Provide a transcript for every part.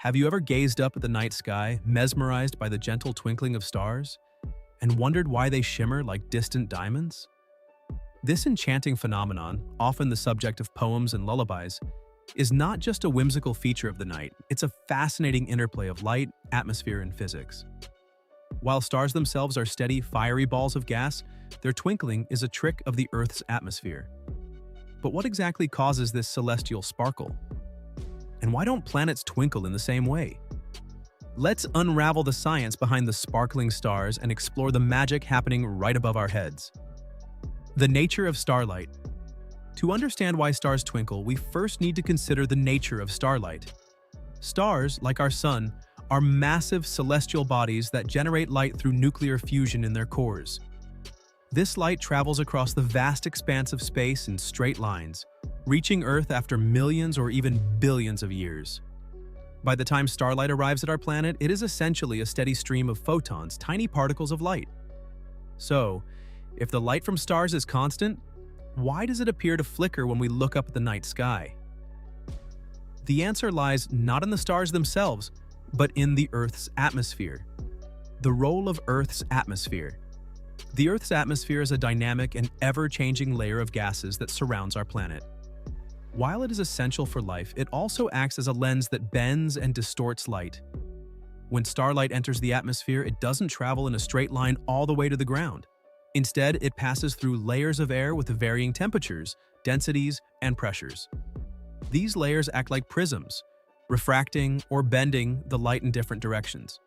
Have you ever gazed up at the night sky, mesmerized by the gentle twinkling of stars, and wondered why they shimmer like distant diamonds? This enchanting phenomenon, often the subject of poems and lullabies, is not just a whimsical feature of the night, it's a fascinating interplay of light, atmosphere, and physics. While stars themselves are steady, fiery balls of gas, their twinkling is a trick of the Earth's atmosphere. But what exactly causes this celestial sparkle? And why don't planets twinkle in the same way? Let's unravel the science behind the sparkling stars and explore the magic happening right above our heads. The nature of starlight. To understand why stars twinkle, we first need to consider the nature of starlight. Stars, like our sun, are massive celestial bodies that generate light through nuclear fusion in their cores. This light travels across the vast expanse of space in straight lines, reaching Earth after millions or even billions of years. By the time starlight arrives at our planet, it is essentially a steady stream of photons, tiny particles of light. So, if the light from stars is constant, why does it appear to flicker when we look up at the night sky? The answer lies not in the stars themselves, but in the Earth's atmosphere. The role of Earth's atmosphere. The Earth's atmosphere is a dynamic and ever-changing layer of gases that surrounds our planet. While it is essential for life, it also acts as a lens that bends and distorts light. When starlight enters the atmosphere, it doesn't travel in a straight line all the way to the ground. Instead, it passes through layers of air with varying temperatures, densities, and pressures. These layers act like prisms, refracting or bending the light in different directions.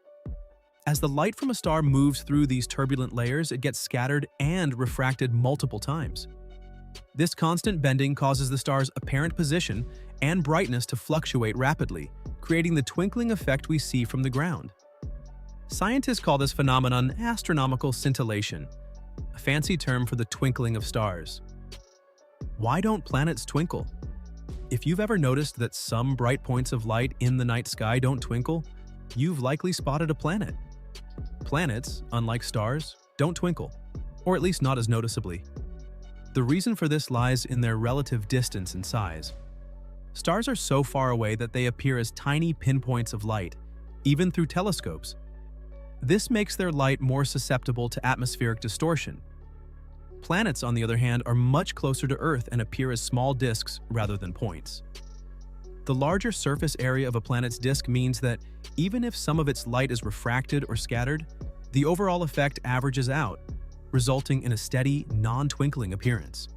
As the light from a star moves through these turbulent layers, it gets scattered and refracted multiple times. This constant bending causes the star's apparent position and brightness to fluctuate rapidly, creating the twinkling effect we see from the ground. Scientists call this phenomenon astronomical scintillation, a fancy term for the twinkling of stars. Why don't planets twinkle? If you've ever noticed that some bright points of light in the night sky don't twinkle, you've likely spotted a planet. Planets, unlike stars, don't twinkle, or at least not as noticeably. The reason for this lies in their relative distance and size. Stars are so far away that they appear as tiny pinpoints of light, even through telescopes. This makes their light more susceptible to atmospheric distortion. Planets, on the other hand, are much closer to Earth and appear as small disks rather than points. The larger surface area of a planet's disk means that even if some of its light is refracted or scattered, the overall effect averages out, resulting in a steady, non-twinkling appearance.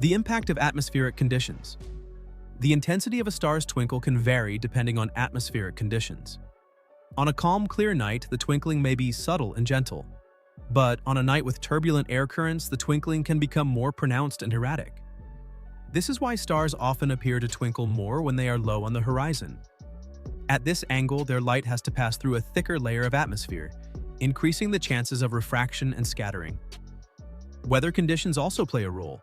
The impact of atmospheric conditions. The intensity of a star's twinkle can vary depending on atmospheric conditions. On a calm, clear night, the twinkling may be subtle and gentle. But on a night with turbulent air currents, the twinkling can become more pronounced and erratic. This is why stars often appear to twinkle more when they are low on the horizon. At this angle, their light has to pass through a thicker layer of atmosphere, increasing the chances of refraction and scattering. Weather conditions also play a role.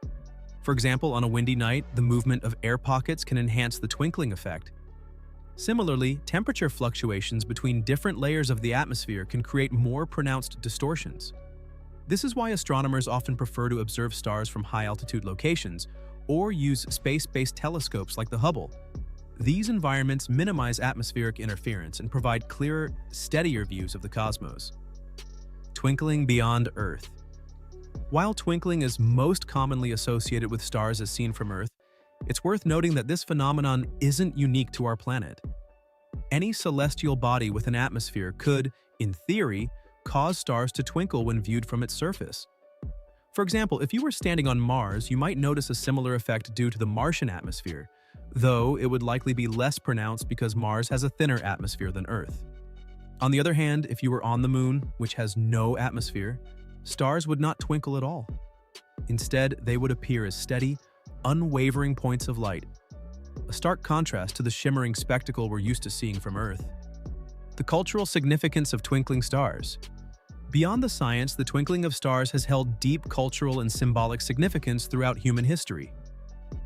For example, on a windy night, the movement of air pockets can enhance the twinkling effect. Similarly, temperature fluctuations between different layers of the atmosphere can create more pronounced distortions. This is why astronomers often prefer to observe stars from high-altitude locations or use space-based telescopes like the Hubble. These environments minimize atmospheric interference and provide clearer, steadier views of the cosmos. Twinkling beyond Earth. While twinkling is most commonly associated with stars as seen from Earth, it's worth noting that this phenomenon isn't unique to our planet. Any celestial body with an atmosphere could, in theory, cause stars to twinkle when viewed from its surface. For example, if you were standing on Mars, you might notice a similar effect due to the Martian atmosphere, though it would likely be less pronounced because Mars has a thinner atmosphere than Earth. On the other hand, if you were on the Moon, which has no atmosphere, stars would not twinkle at all. Instead, they would appear as steady, unwavering points of light, a stark contrast to the shimmering spectacle we're used to seeing from Earth. The cultural significance of twinkling stars. Beyond the science, the twinkling of stars has held deep cultural and symbolic significance throughout human history.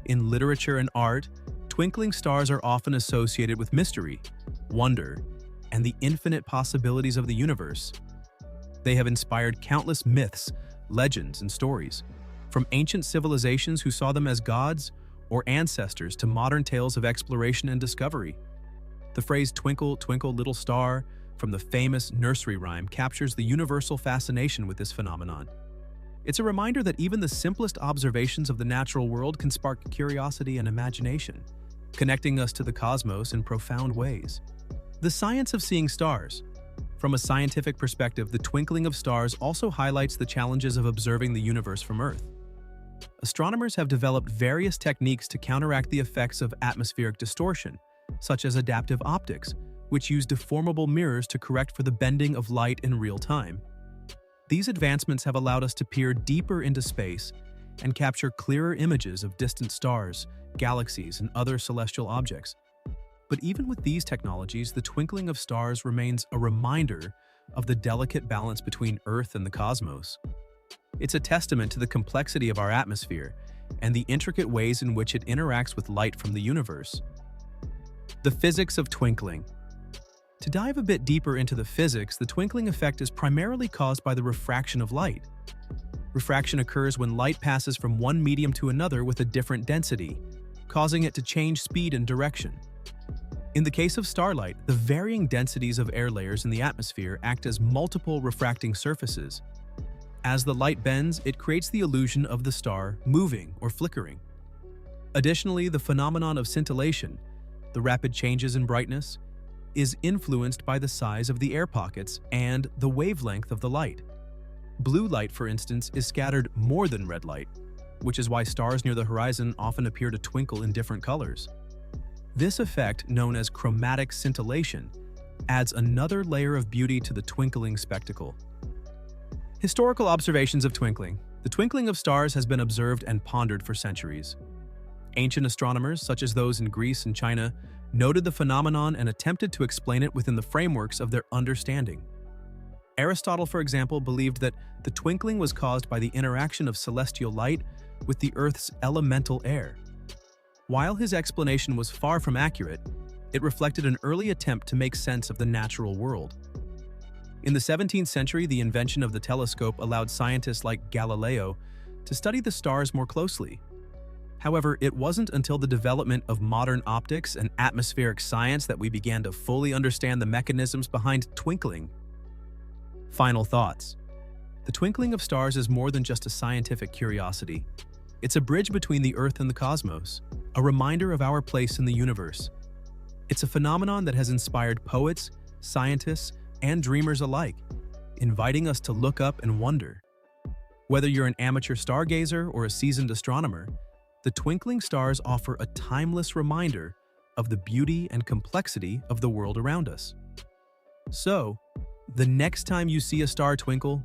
In literature and art, twinkling stars are often associated with mystery, wonder, and the infinite possibilities of the universe. They have inspired countless myths, legends, and stories, from ancient civilizations who saw them as gods or ancestors to modern tales of exploration and discovery. The phrase "twinkle, twinkle, little star" from the famous nursery rhyme captures the universal fascination with this phenomenon. It's a reminder that even the simplest observations of the natural world can spark curiosity and imagination, connecting us to the cosmos in profound ways. The science of seeing stars. From a scientific perspective, the twinkling of stars also highlights the challenges of observing the universe from Earth. Astronomers have developed various techniques to counteract the effects of atmospheric distortion, such as adaptive optics, which use deformable mirrors to correct for the bending of light in real time. These advancements have allowed us to peer deeper into space and capture clearer images of distant stars, galaxies, and other celestial objects. But even with these technologies, the twinkling of stars remains a reminder of the delicate balance between Earth and the cosmos. It's a testament to the complexity of our atmosphere and the intricate ways in which it interacts with light from the universe. The physics of twinkling. To dive a bit deeper into the physics, the twinkling effect is primarily caused by the refraction of light. Refraction occurs when light passes from one medium to another with a different density, causing it to change speed and direction. In the case of starlight, the varying densities of air layers in the atmosphere act as multiple refracting surfaces. As the light bends, it creates the illusion of the star moving or flickering. Additionally, the phenomenon of scintillation, the rapid changes in brightness, is influenced by the size of the air pockets and the wavelength of the light. Blue light, for instance, is scattered more than red light, which is why stars near the horizon often appear to twinkle in different colors. This effect, known as chromatic scintillation, adds another layer of beauty to the twinkling spectacle. Historical observations of twinkling. The twinkling of stars has been observed and pondered for centuries. Ancient astronomers, such as those in Greece and China, noted the phenomenon and attempted to explain it within the frameworks of their understanding. Aristotle, for example, believed that the twinkling was caused by the interaction of celestial light with the Earth's elemental air. While his explanation was far from accurate, it reflected an early attempt to make sense of the natural world. In the 17th century, the invention of the telescope allowed scientists like Galileo to study the stars more closely. However, it wasn't until the development of modern optics and atmospheric science that we began to fully understand the mechanisms behind twinkling. Final thoughts. The twinkling of stars is more than just a scientific curiosity. It's a bridge between the Earth and the cosmos, a reminder of our place in the universe. It's a phenomenon that has inspired poets, scientists, and dreamers alike, inviting us to look up and wonder. Whether you're an amateur stargazer or a seasoned astronomer, the twinkling stars offer a timeless reminder of the beauty and complexity of the world around us. So, the next time you see a star twinkle,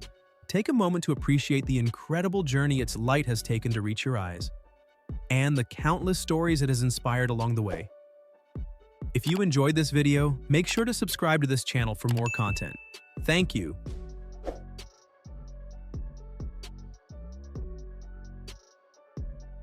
take a moment to appreciate the incredible journey its light has taken to reach your eyes, and the countless stories it has inspired along the way. If you enjoyed this video, make sure to subscribe to this channel for more content. Thank you.